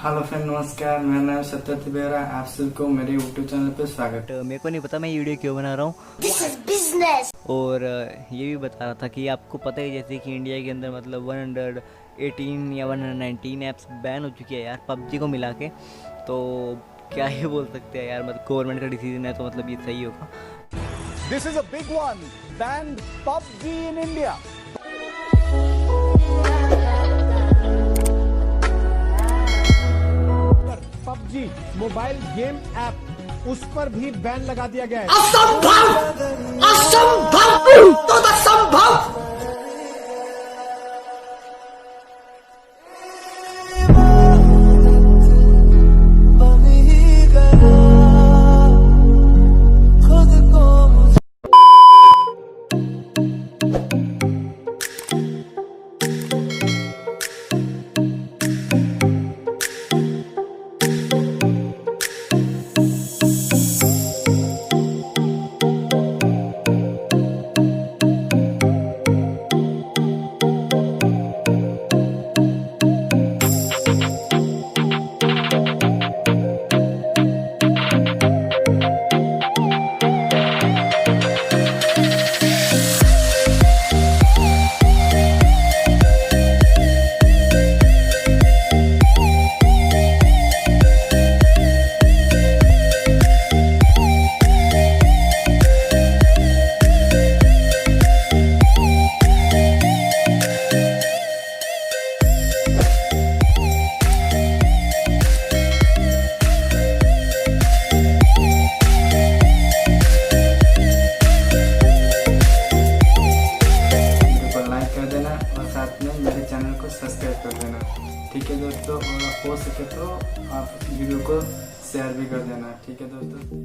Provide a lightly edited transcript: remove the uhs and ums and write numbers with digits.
Hello friend, नमस्कार। मेरा नाम सत्यत बेरा। आप सबको मेरे यूट्यूब चैनल पे स्वागत। मेरे को नहीं पता मैं ये वीडियो क्यों बना रहा हूँ। This is business. और ये भी बता रहा था कि आपको पता ही जैसे कि इंडिया के अंदर मतलब 118 या 119 ऐप्स बैन हो चुकी है यार पबजी को मिला के। तो क्या ये बोल सकते हैं यार, मतलब गवर्नमेंट का डिसीजन है तो मतलब ये सही होगा। This is a big one. Banned PUBG in India. PUBG mobile game app, उस पर भी बैन लगा दिया गया है। असंभव! असंभव! तो असंभव! मेरे चैनल को सब्सक्राइब कर देना, ठीक है दोस्तों। और हो सके तो आप वीडियो को शेयर भी कर देना, ठीक है दोस्तों।